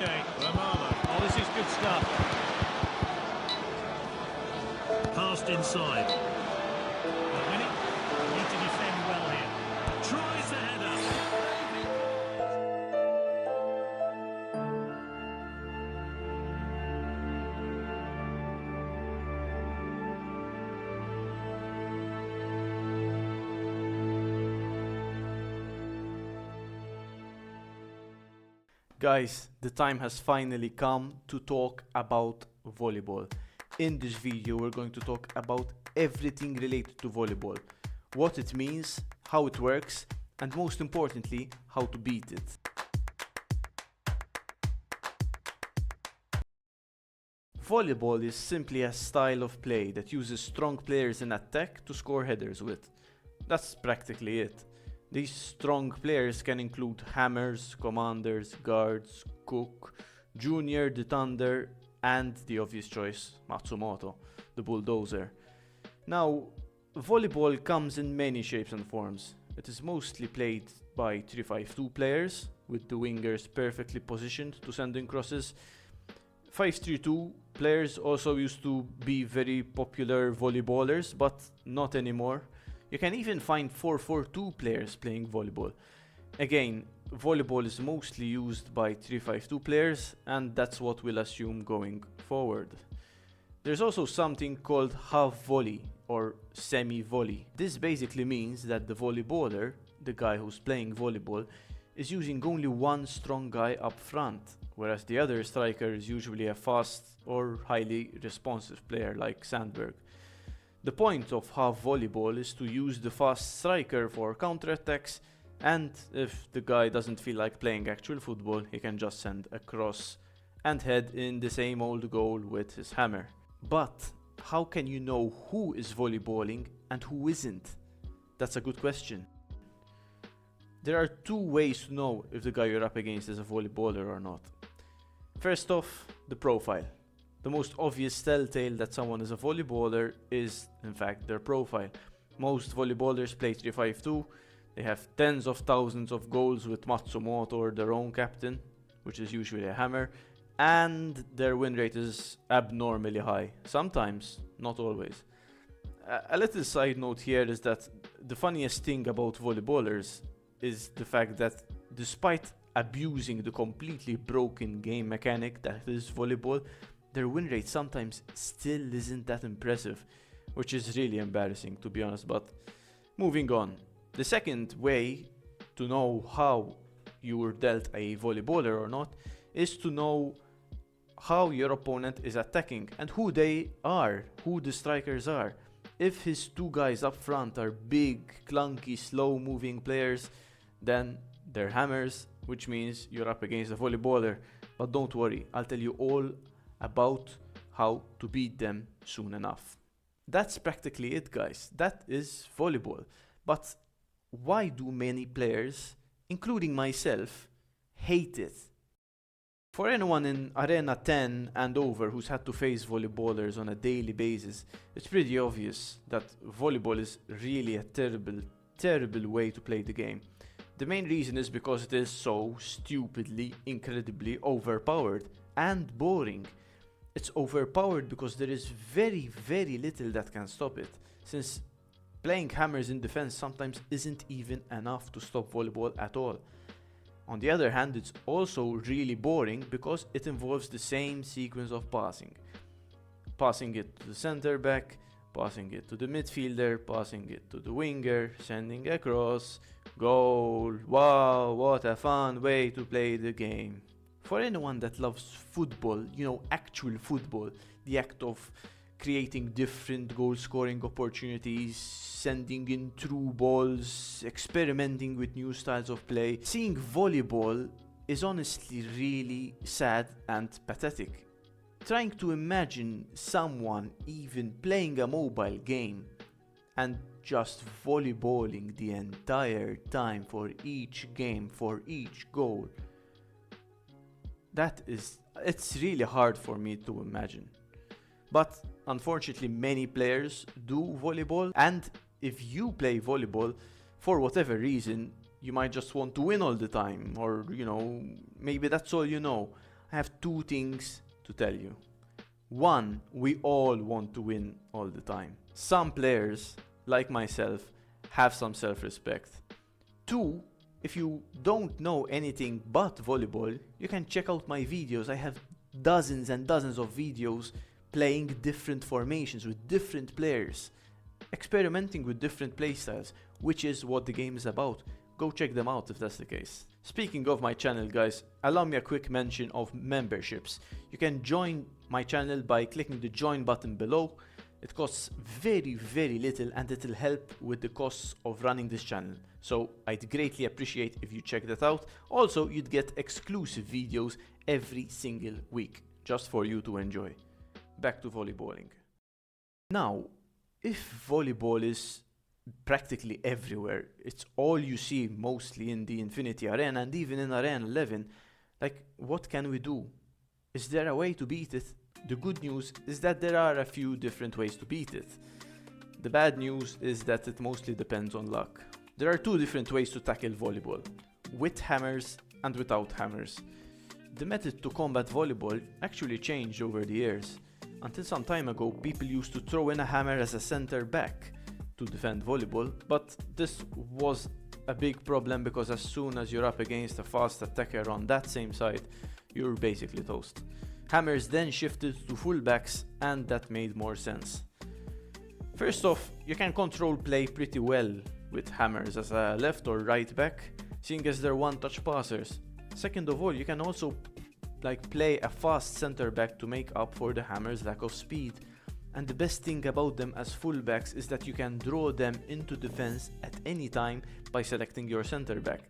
take. Oh, this is good stuff. Passed inside. Winning. Need to defend well here. Tries the header. Guys, the time has finally come to talk about volleyball. In this video, we're going to talk about everything related to volleyball. What it means, how it works, and most importantly, how to beat it. Volleyball is simply a style of play that uses strong players in attack to score headers with. That's practically it. These strong players can include hammers, commanders, guards, cook, junior, the thunder, and the obvious choice, Matsumoto, the bulldozer. Now, volleyball comes in many shapes and forms. It is mostly played by 3-5-2 players, with the wingers perfectly positioned to send in crosses. 5-3-2 players also used to be very popular volleyballers, but not anymore. You can even find 4-4-2 players playing volleyball. Again, volleyball is mostly used by 3-5-2 players, and that's what we'll assume going forward. There's also something called half volley or semi-volley. This basically means that the volleyballer, the guy who's playing volleyball, is using only one strong guy up front, whereas the other striker is usually a fast or highly responsive player like Sandberg. The point of half volleyball is to use the fast striker for counterattacks, and if the guy doesn't feel like playing actual football, he can just send a cross and head in the same old goal with his hammer. But how can you know who is volleyballing and who isn't? That's a good question. There are two ways to know if the guy you're up against is a volleyballer or not. First off, the profile. The most obvious telltale that someone is a volleyballer is, in fact, their profile. Most volleyballers play 3-5-2. They have tens of thousands of goals with Matsumoto or their own captain, which is usually a hammer, and their win rate is abnormally high. Sometimes, not always. A little side note here is that the funniest thing about volleyballers is the fact that despite abusing the completely broken game mechanic that is volleyball, their win rate sometimes still isn't that impressive, which is really embarrassing to be honest, but moving on. The second way to know how you were dealt a volleyballer or not is to know how your opponent is attacking and who they are, who the strikers are. If his two guys up front are big, clunky, slow-moving players, then they're hammers, which means you're up against a volleyballer. But don't worry, I'll tell you all about how to beat them soon enough. That's practically it, guys. That is volleyball. But why do many players, including myself, hate it? For anyone in Arena 10 and over who's had to face volleyballers on a daily basis, it's pretty obvious that volleyball is really a terrible way to play the game. The main reason is because it is so stupidly, incredibly overpowered and boring. It's overpowered because there is very little that can stop it, since playing hammers in defense sometimes isn't even enough to stop volleyball at all. On the other hand, it's also really boring because it involves the same sequence of passing. Passing it to the center back, passing it to the midfielder, passing it to the winger, sending across, goal. Wow, what a fun way to play the game. For anyone that loves football, actual football, the act of creating different goal-scoring opportunities, sending in through balls, experimenting with new styles of play, seeing volleyball is honestly really sad and pathetic. Trying to imagine someone even playing a mobile game and just volleyballing the entire time for each game, for each goal. It's really hard for me to imagine. But unfortunately many players do volleyball, and if you play volleyball, for whatever reason, you might just want to win all the time, or maybe that's all you know. have two things to tell you. One, we all want to win all the time. Some players, like myself, have some self-respect. Two, if you don't know anything but volleyball, you can check out my videos. I have dozens and dozens of videos playing different formations with different players, experimenting with different playstyles, which is what the game is about. Go check them out if that's the case. Speaking of my channel, guys, allow me a quick mention of memberships. You can join my channel by clicking the join button below. It costs very, very little and it'll help with the costs of running this channel. So I'd greatly appreciate if you check that out. Also, you'd get exclusive videos every single week, just for you to enjoy. Back to volleyballing. Now, if volleyball is practically everywhere, it's all you see mostly in the Infinity Arena and even in Arena 11, like, what can we do? Is there a way to beat it? The good news is that there are a few different ways to beat it. The bad news is that it mostly depends on luck. There are two different ways to tackle volleyball, with hammers and without hammers. The method to combat volleyball actually changed over the years. Until some time ago, people used to throw in a hammer as a center back to defend volleyball, but this was a big problem because as soon as you're up against a fast attacker on that same side, you're basically toast. Hammers then shifted to fullbacks and that made more sense. First off, you can control play pretty well with hammers as a left or right back, seeing as they're one-touch passers. Second of all, you can also play a fast center back to make up for the hammer's lack of speed. And the best thing about them as fullbacks is that you can draw them into defense at any time by selecting your center back.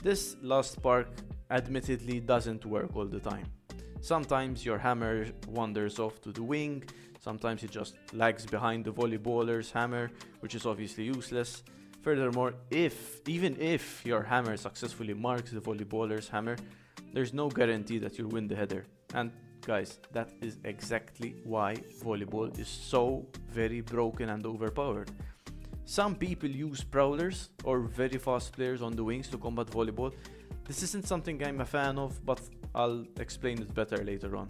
This last part admittedly doesn't work all the time. Sometimes your hammer wanders off to the wing, sometimes it just lags behind the volleyballer's hammer, which is obviously useless. Furthermore, even if your hammer successfully marks the volleyballer's hammer, there's no guarantee that you'll win the header. And guys, that is exactly why volleyball is so very broken and overpowered. Some people use prowlers or very fast players on the wings to combat volleyball. This isn't something I'm a fan of, but I'll explain it better later on.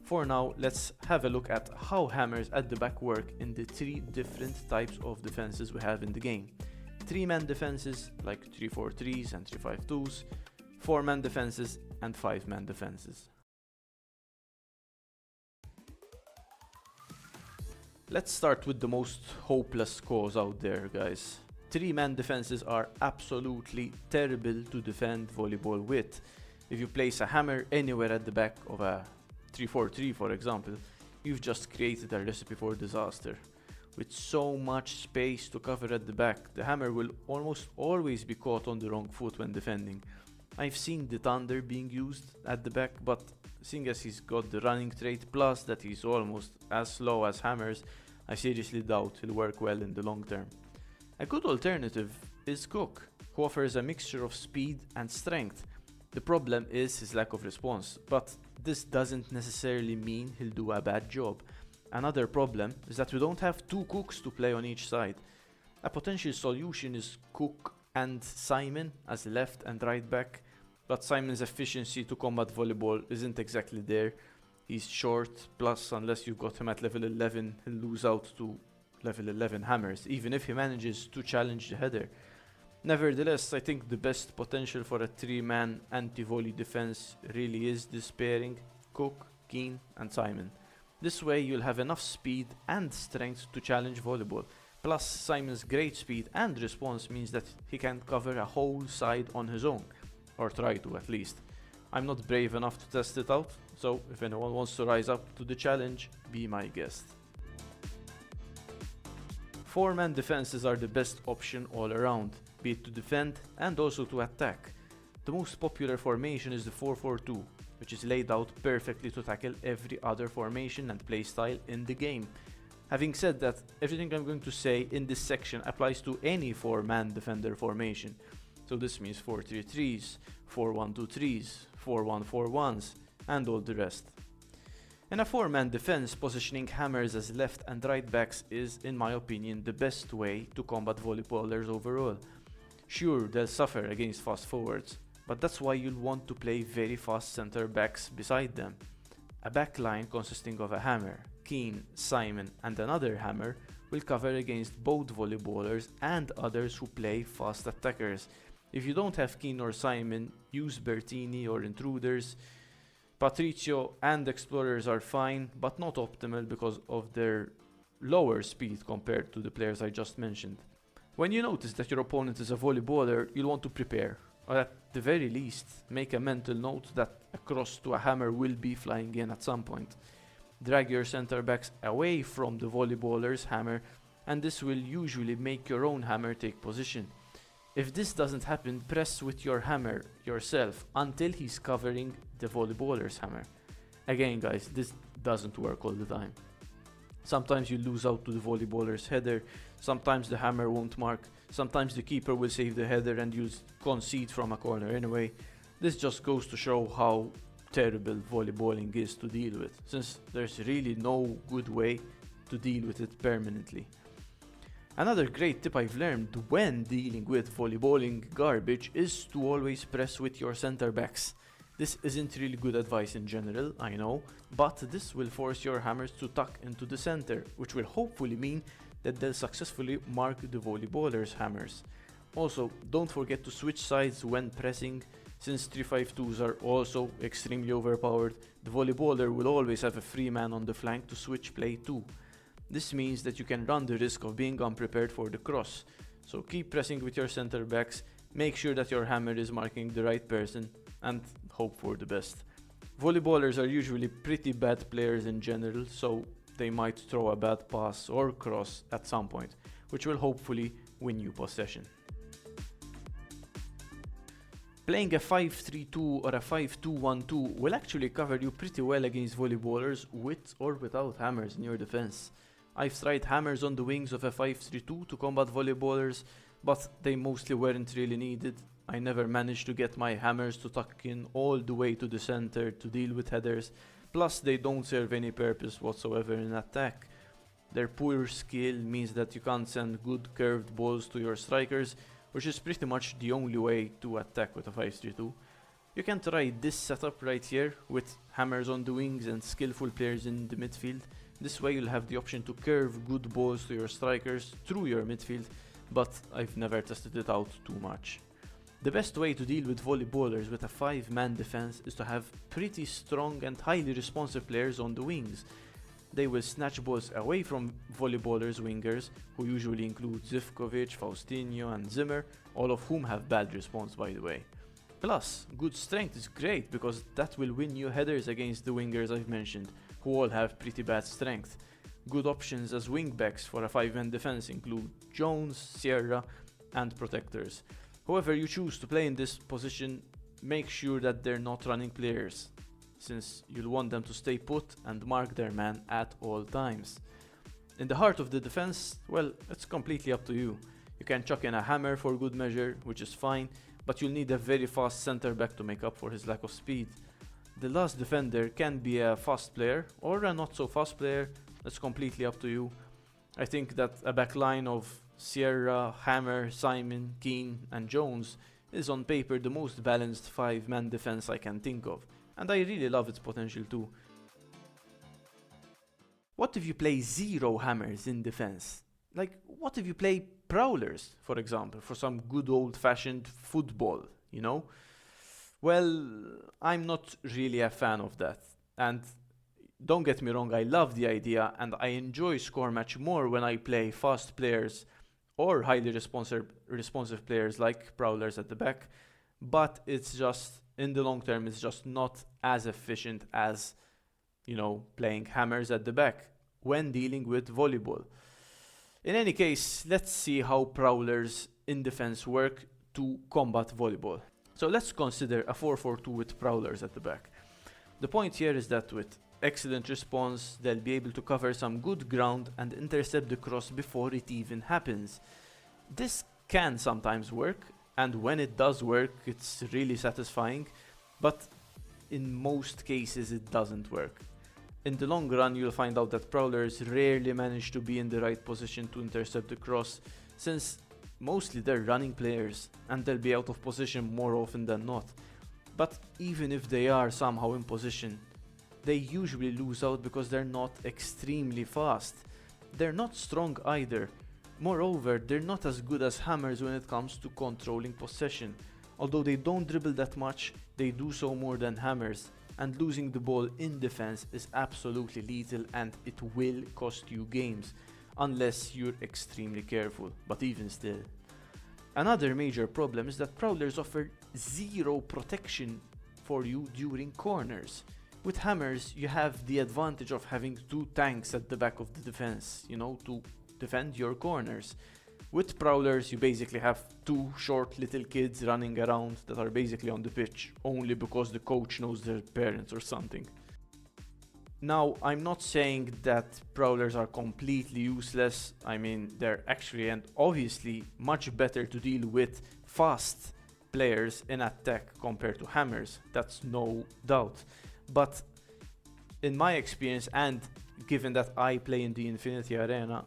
For now, let's have a look at how hammers at the back work in the three different types of defenses we have in the game. 3-man defenses like 3-4-3s and 3-5-2s, 4-man defenses and 5-man defenses. Let's start with the most hopeless cause out there, guys. 3-man defenses are absolutely terrible to defend volleyball with. If you place a hammer anywhere at the back of a 3-4-3, for example, you've just created a recipe for disaster. With so much space to cover at the back, the hammer will almost always be caught on the wrong foot when defending. I've seen the Thunder being used at the back, but seeing as he's got the running trait plus that he's almost as slow as hammers, I seriously doubt he'll work well in the long term. A good alternative is Cook, who offers a mixture of speed and strength. The problem is his lack of response, but this doesn't necessarily mean he'll do a bad job. Another problem is that we don't have two Cooks to play on each side. A potential solution is Cook and Simon as left and right back, but Simon's efficiency to combat volleyball isn't exactly there. He's short, plus unless you've got him at level 11, he'll lose out to level 11 hammers, even if he manages to challenge the header. Nevertheless, I think the best potential for a 3-man anti-volley defense really is this pairing, Cook, Keane and Simon. This way you'll have enough speed and strength to challenge volleyball. Plus Simon's great speed and response means that he can cover a whole side on his own, or try to at least. I'm not brave enough to test it out, so if anyone wants to rise up to the challenge, be my guest. 4-man defenses are the best option all around, be it to defend and also to attack. The most popular formation is the 4-4-2, which is laid out perfectly to tackle every other formation and playstyle in the game. Having said that, everything I'm going to say in this section applies to any 4-man defender formation. So this means 4-3-3s, 4-1-2-3s, 4-1-4-1s, and all the rest. In a 4-man defense, positioning hammers as left and right backs is, in my opinion, the best way to combat volleyballers overall. Sure, they'll suffer against fast forwards, but that's why you'll want to play very fast center backs beside them. A back line consisting of a hammer, Keane, Simon and another hammer will cover against both volleyballers and others who play fast attackers. If you don't have Keane or Simon, use Bertini or Intruders. Patricio and Explorers are fine, but not optimal because of their lower speed compared to the players I just mentioned. When you notice that your opponent is a volleyballer, you'll want to prepare, or at the very least, make a mental note that a cross to a hammer will be flying in at some point. Drag your center backs away from the volleyballer's hammer, and this will usually make your own hammer take position. If this doesn't happen, press with your hammer yourself until he's covering the volleyballer's hammer. Again guys, this doesn't work all the time. Sometimes you lose out to the volleyballer's header, sometimes the hammer won't mark, sometimes the keeper will save the header and you'll concede from a corner anyway. This just goes to show how terrible volleyballing is to deal with, since there's really no good way to deal with it permanently. Another great tip I've learned when dealing with volleyballing garbage is to always press with your center backs. This isn't really good advice in general, I know, but this will force your hammers to tuck into the center, which will hopefully mean that they'll successfully mark the volleyballer's hammers. Also, don't forget to switch sides when pressing. Since 3-5-2s are also extremely overpowered, the volleyballer will always have a free man on the flank to switch play to. This means that you can run the risk of being unprepared for the cross. So keep pressing with your center backs, make sure that your hammer is marking the right person, and hope for the best. Volleyballers are usually pretty bad players in general, so they might throw a bad pass or cross at some point, which will hopefully win you possession. Playing a 5-3-2 or a 5-2-1-2 will actually cover you pretty well against volleyballers with or without hammers in your defense. I've tried hammers on the wings of a 5-3-2 to combat volleyballers, but they mostly weren't really needed. I never managed to get my hammers to tuck in all the way to the center to deal with headers, plus they don't serve any purpose whatsoever in attack. Their poor skill means that you can't send good curved balls to your strikers, which is pretty much the only way to attack with a 5-3-2. You can try this setup right here with hammers on the wings and skillful players in the midfield. This way you'll have the option to curve good balls to your strikers through your midfield, but I've never tested it out too much. The best way to deal with volleyballers with a 5-man defense is to have pretty strong and highly responsive players on the wings. They will snatch balls away from volleyballers' wingers, who usually include Zivkovic, Faustinho and Zimmer, all of whom have bad response by the way. Plus, good strength is great because that will win you headers against the wingers I've mentioned, who all have pretty bad strength. Good options as wingbacks for a 5-man defense include Jones, Sierra and protectors. Whoever you choose to play in this position, make sure that they're not running players, since you'll want them to stay put and mark their man at all times. In the heart of the defense, well, it's completely up to you. You can chuck in a hammer for good measure, which is fine, but you'll need a very fast center back to make up for his lack of speed. The last defender can be a fast player or a not so fast player, it's completely up to you. I think that a back line of Sierra, Hammer, Simon, Keane and Jones is on paper the most balanced 5-man defense I can think of, and I really love its potential too. What if you play 0 hammers in defense? Like, what if you play prowlers, for example, for some good old-fashioned football, you know? Well, I'm not really a fan of that, and don't get me wrong, I love the idea and I enjoy score match more when I play fast players or highly responsive players like prowlers at the back, but it's just, in the long term, it's just not as efficient as, you know, playing hammers at the back when dealing with volleyball. In any case, let's see how prowlers in defense work to combat volleyball. So let's consider a 4-4-2 with prowlers at the back. The point here is that with excellent response, they'll be able to cover some good ground and intercept the cross before it even happens. This can sometimes work, and when it does work, it's really satisfying, but in most cases it doesn't work. In the long run, you'll find out that prowlers rarely manage to be in the right position to intercept the cross, since mostly they're running players and they'll be out of position more often than not. But even if they are somehow in position, they usually lose out because they're not extremely fast. They're not strong either. Moreover, they're not as good as hammers when it comes to controlling possession. Although they don't dribble that much, they do so more than hammers. And losing the ball in defense is absolutely lethal, and it will cost you games, unless you're extremely careful, but even still. Another major problem is that Prowlers offer zero protection for you during corners. With hammers, you have the advantage of having two tanks at the back of the defense, to defend your corners. With Prowlers, you basically have two short little kids running around that are basically on the pitch, only because the coach knows their parents or something. Now, I'm not saying that Prowlers are completely useless. I mean, they're actually and obviously much better to deal with fast players in attack compared to hammers. That's no doubt. But in my experience, and given that I play in the Infinity Arena,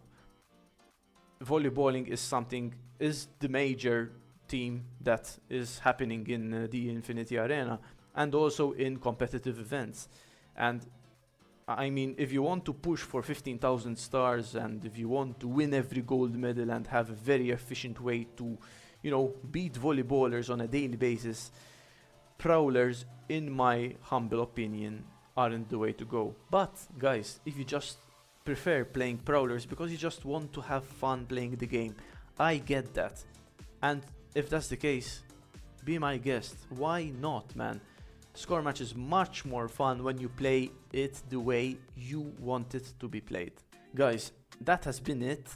volleyballing is the major team that is happening in the Infinity Arena and also in competitive events. And I mean, if you want to push for 15,000 stars and if you want to win every gold medal and have a very efficient way to, beat volleyballers on a daily basis, Prowlers, in my humble opinion, aren't the way to go. But, guys, if you just prefer playing Prowlers because you just want to have fun playing the game, I get that. And if that's the case, be my guest. Why not, man? Score match is much more fun when you play it the way you want it to be played. Guys, that has been it.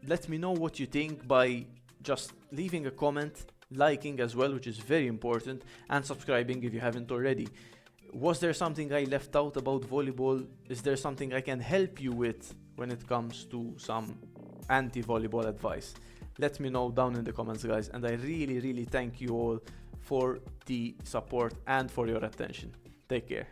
Let me know what you think by just leaving a comment, liking as well, which is very important, and subscribing if you haven't already. Was there something I left out about volleyball? Is there something I can help you with when it comes to some anti-volleyball advice? Let me know down in the comments, guys, and I really, really thank you all for the support and for your attention. Take care.